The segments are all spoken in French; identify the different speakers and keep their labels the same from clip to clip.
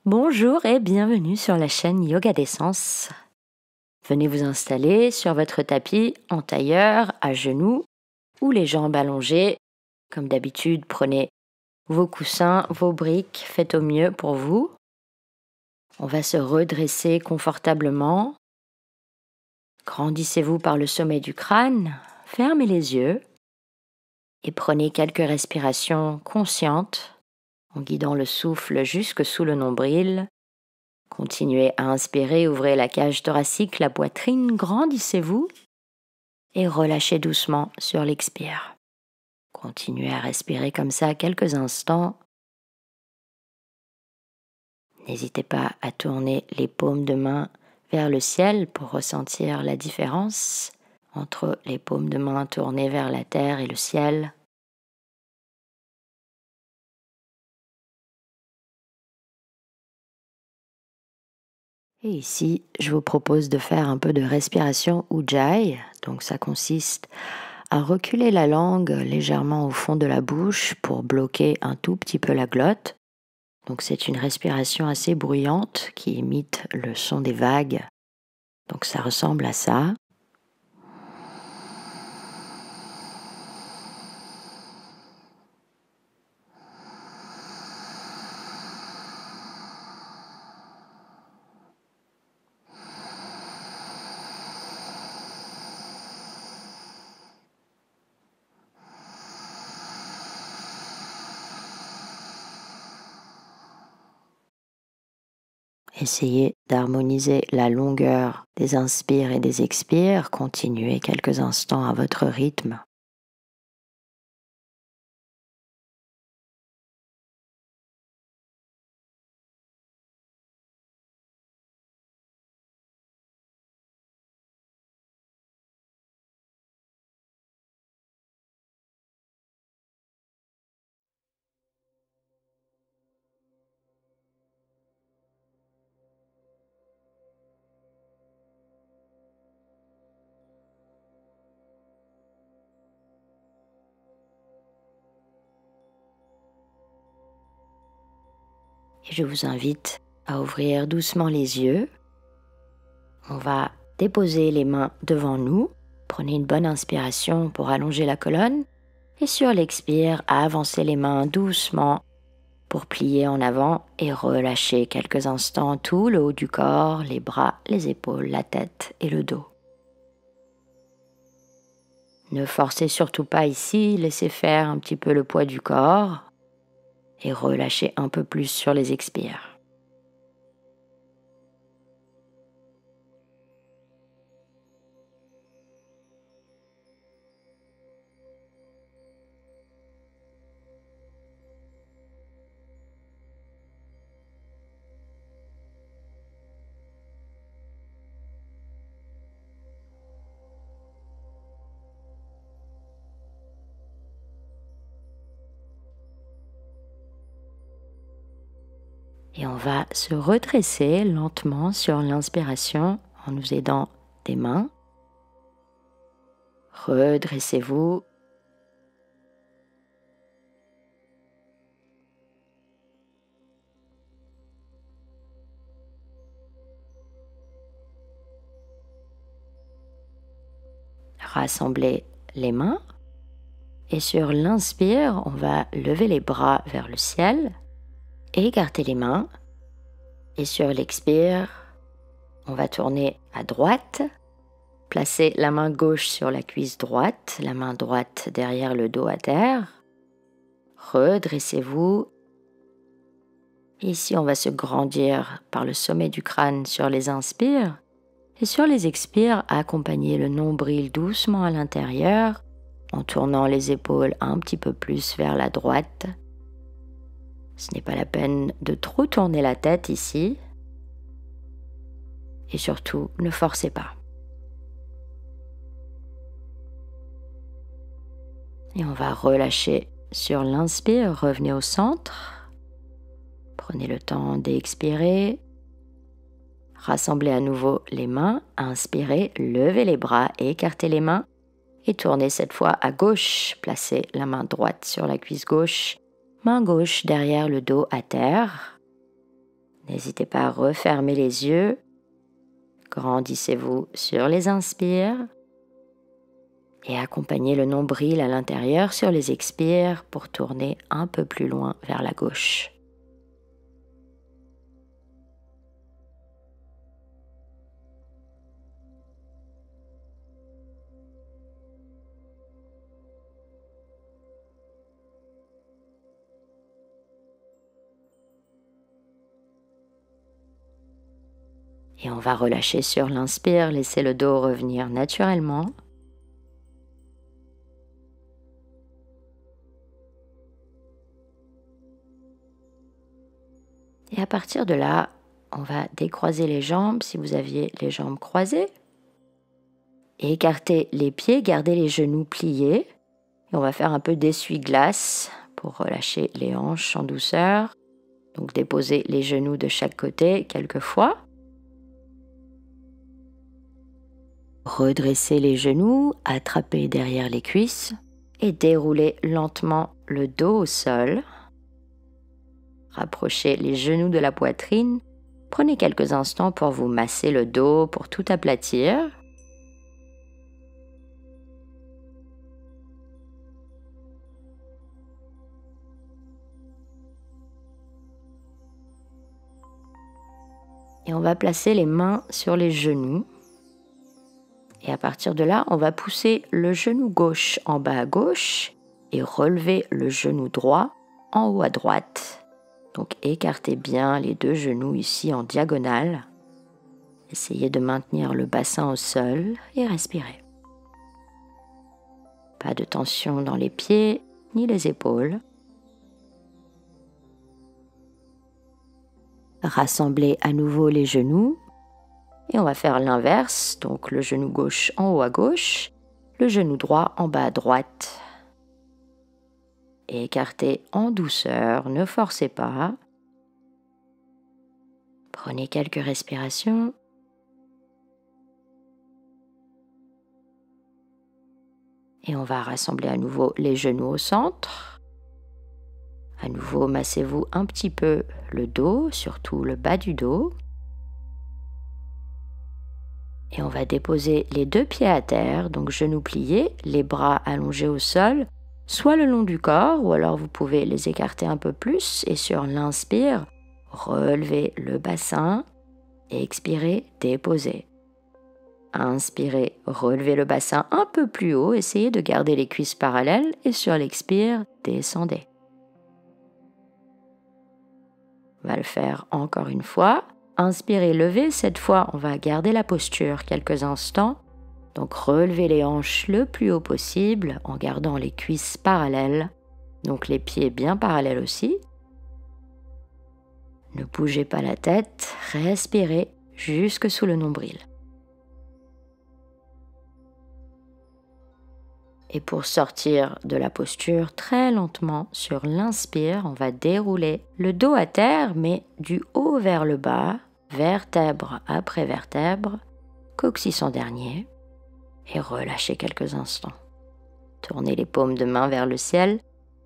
Speaker 1: Bonjour et bienvenue sur la chaîne Yoga d'Essence. Venez vous installer sur votre tapis en tailleur, à genoux ou les jambes allongées. Comme d'habitude, prenez vos coussins, vos briques, faites au mieux pour vous. On va se redresser confortablement. Grandissez-vous par le sommet du crâne, fermez les yeux et prenez quelques respirations conscientes en guidant le souffle jusque sous le nombril. Continuez à inspirer, ouvrez la cage thoracique, la poitrine, grandissez-vous et relâchez doucement sur l'expire. Continuez à respirer comme ça quelques instants. N'hésitez pas à tourner les paumes de main vers le ciel pour ressentir la différence entre les paumes de main tournées vers la terre et le ciel. Et ici, je vous propose de faire un peu de respiration Ujjayi. Donc ça consiste à reculer la langue légèrement au fond de la bouche pour bloquer un tout petit peu la glotte. Donc c'est une respiration assez bruyante qui imite le son des vagues. Donc ça ressemble à ça. Essayez d'harmoniser la longueur des inspires et des expires. Continuez quelques instants à votre rythme. Et je vous invite à ouvrir doucement les yeux. On va déposer les mains devant nous. Prenez une bonne inspiration pour allonger la colonne. Et sur l'expire, à avancer les mains doucement pour plier en avant et relâcher quelques instants tout le haut du corps, les bras, les épaules, la tête et le dos. Ne forcez surtout pas ici, laissez faire un petit peu le poids du corps et relâchez un peu plus sur les expires. Et on va se redresser lentement sur l'inspiration en nous aidant des mains. Redressez-vous. Rassemblez les mains. Et sur l'inspire, on va lever les bras vers le ciel. Écartez les mains. Et sur l'expire, on va tourner à droite. Placez la main gauche sur la cuisse droite, la main droite derrière le dos à terre. Redressez-vous. Ici, on va se grandir par le sommet du crâne sur les inspires. Et sur les expires, accompagnez le nombril doucement à l'intérieur en tournant les épaules un petit peu plus vers la droite. Ce n'est pas la peine de trop tourner la tête ici. Et surtout, ne forcez pas. Et on va relâcher sur l'inspire, revenez au centre. Prenez le temps d'expirer. Rassemblez à nouveau les mains, inspirez, levez les bras, écartez les mains et tournez cette fois à gauche. Placez la main droite sur la cuisse gauche, main gauche derrière le dos à terre. N'hésitez pas à refermer les yeux. Grandissez-vous sur les inspires et accompagnez le nombril à l'intérieur sur les expires pour tourner un peu plus loin vers la gauche. Et on va relâcher sur l'inspire, laissez le dos revenir naturellement. Et à partir de là, on va décroiser les jambes si vous aviez les jambes croisées. Et écarter les pieds, garder les genoux pliés. Et on va faire un peu d'essuie-glace pour relâcher les hanches en douceur. Donc déposer les genoux de chaque côté quelques fois. Redresser les genoux, attraper derrière les cuisses et dérouler lentement le dos au sol. Rapprochez les genoux de la poitrine. Prenez quelques instants pour vous masser le dos, pour tout aplatir. Et on va placer les mains sur les genoux. Et à partir de là, on va pousser le genou gauche en bas à gauche et relever le genou droit en haut à droite. Donc écartez bien les deux genoux ici en diagonale. Essayez de maintenir le bassin au sol et respirez. Pas de tension dans les pieds ni les épaules. Rassemblez à nouveau les genoux. Et on va faire l'inverse, donc le genou gauche en haut à gauche, le genou droit en bas à droite. Et écartez en douceur, ne forcez pas. Prenez quelques respirations. Et on va rassembler à nouveau les genoux au centre. À nouveau, massez-vous un petit peu le dos, surtout le bas du dos. Et on va déposer les deux pieds à terre, donc genoux pliés, les bras allongés au sol, soit le long du corps, ou alors vous pouvez les écarter un peu plus. Et sur l'inspire, relevez le bassin et expirez, déposez. Inspirez, relevez le bassin un peu plus haut, essayez de garder les cuisses parallèles et sur l'expire, descendez. On va le faire encore une fois. Inspirez, levez. Cette fois, on va garder la posture quelques instants. Donc, relevez les hanches le plus haut possible en gardant les cuisses parallèles. Donc, les pieds bien parallèles aussi. Ne bougez pas la tête. Respirez jusque sous le nombril. Et pour sortir de la posture très lentement, sur l'inspire, on va dérouler le dos à terre, mais du haut vers le bas, vertèbre après vertèbre, coccyx en dernier, et relâchez quelques instants. Tournez les paumes de main vers le ciel,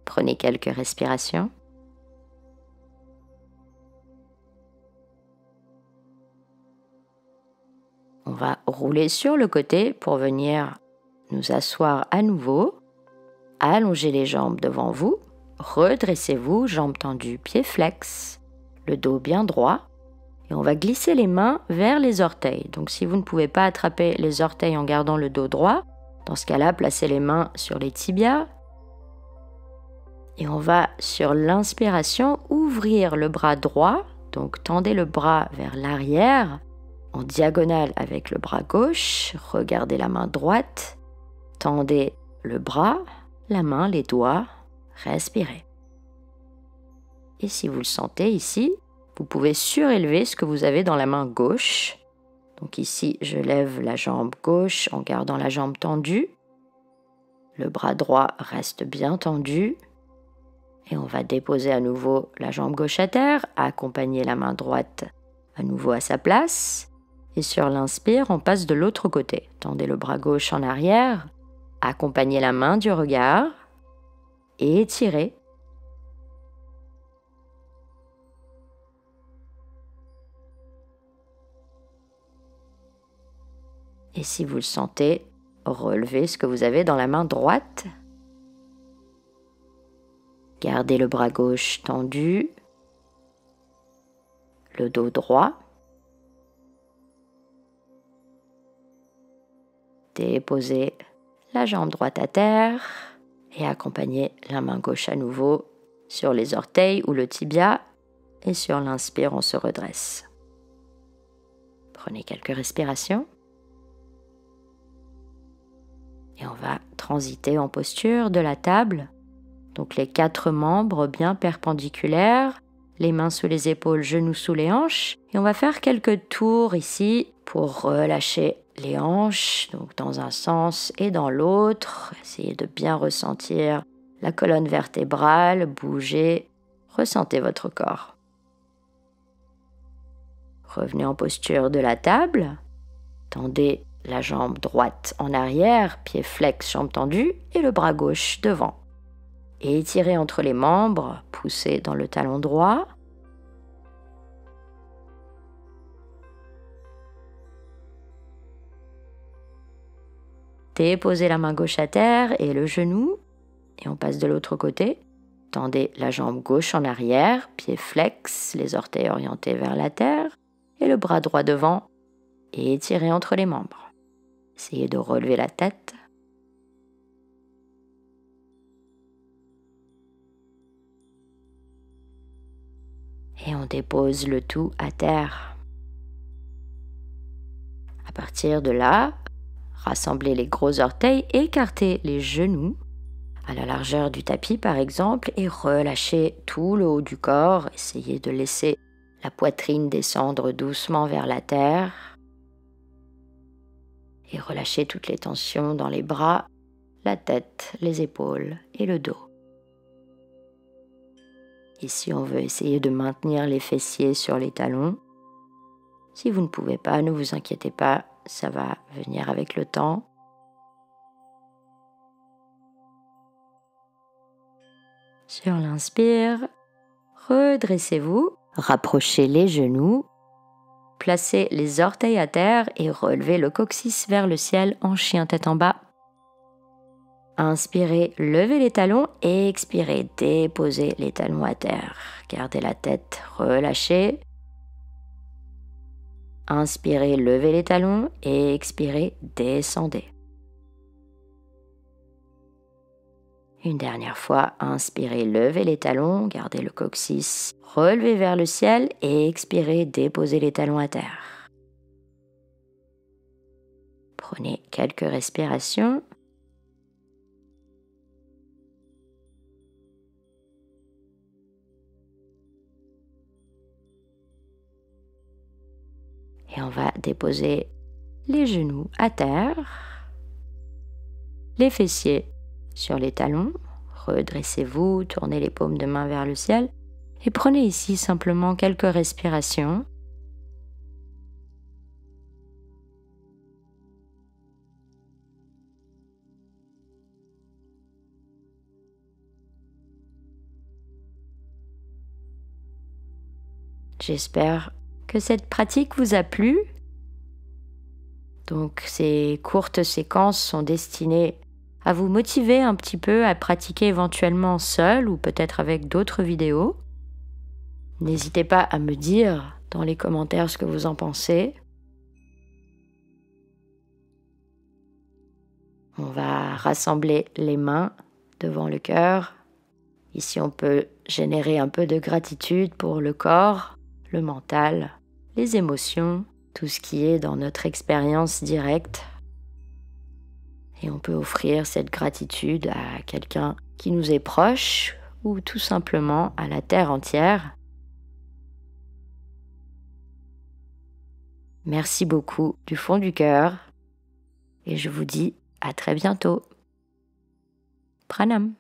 Speaker 1: prenez quelques respirations. On va rouler sur le côté pour venir nous asseoir à nouveau, allongez les jambes devant vous, redressez-vous, jambes tendues, pieds flex, le dos bien droit, et on va glisser les mains vers les orteils. Donc si vous ne pouvez pas attraper les orteils en gardant le dos droit, dans ce cas-là, placez les mains sur les tibias, et on va sur l'inspiration ouvrir le bras droit, donc tendez le bras vers l'arrière, en diagonale avec le bras gauche, regardez la main droite, tendez le bras, la main, les doigts, respirez. Et si vous le sentez ici, vous pouvez surélever ce que vous avez dans la main gauche. Donc ici, je lève la jambe gauche en gardant la jambe tendue. Le bras droit reste bien tendu. Et on va déposer à nouveau la jambe gauche à terre, accompagner la main droite à nouveau à sa place. Et sur l'inspire, on passe de l'autre côté. Tendez le bras gauche en arrière. Accompagnez la main du regard et étirez. Et si vous le sentez, relevez ce que vous avez dans la main droite. Gardez le bras gauche tendu, le dos droit. Déposez la jambe droite à terre et accompagnez la main gauche à nouveau sur les orteils ou le tibia, et sur l'inspire, on se redresse. Prenez quelques respirations. Et on va transiter en posture de la table. Donc les 4 membres bien perpendiculaires, les mains sous les épaules, genoux sous les hanches. Et on va faire quelques tours ici pour relâcher les hanches, donc dans un sens et dans l'autre. Essayez de bien ressentir la colonne vertébrale, bougez, ressentez votre corps. Revenez en posture de la table, tendez la jambe droite en arrière, pied flex, jambe tendue, et le bras gauche devant. Et étirez entre les membres, poussez dans le talon droit. Déposez la main gauche à terre et le genou, et on passe de l'autre côté. Tendez la jambe gauche en arrière, pied flex, les orteils orientés vers la terre, et le bras droit devant, et étirez entre les membres. Essayez de relever la tête. Et on dépose le tout à terre. À partir de là, rassemblez les gros orteils, écartez les genoux à la largeur du tapis par exemple et relâchez tout le haut du corps. Essayez de laisser la poitrine descendre doucement vers la terre et relâchez toutes les tensions dans les bras, la tête, les épaules et le dos. Ici, on veut essayer de maintenir les fessiers sur les talons. Si vous ne pouvez pas, ne vous inquiétez pas, ça va venir avec le temps. Sur l'inspire, redressez-vous, rapprochez les genoux, placez les orteils à terre et relevez le coccyx vers le ciel en chien tête en bas. Inspirez, levez les talons et expirez, déposez les talons à terre. Gardez la tête relâchée. Inspirez, levez les talons et expirez, descendez. Une dernière fois, inspirez, levez les talons, gardez le coccyx relevé vers le ciel et expirez, déposez les talons à terre. Prenez quelques respirations. Et on va déposer les genoux à terre, les fessiers sur les talons. Redressez-vous, tournez les paumes de main vers le ciel et prenez ici simplement quelques respirations. J'espère que cette pratique vous a plu. Donc ces courtes séquences sont destinées à vous motiver un petit peu à pratiquer éventuellement seul ou peut-être avec d'autres vidéos. N'hésitez pas à me dire dans les commentaires ce que vous en pensez. On va rassembler les mains devant le cœur. Ici, on peut générer un peu de gratitude pour le corps, le mental, les émotions, tout ce qui est dans notre expérience directe. Et on peut offrir cette gratitude à quelqu'un qui nous est proche ou tout simplement à la terre entière. Merci beaucoup du fond du cœur et je vous dis à très bientôt. Pranam.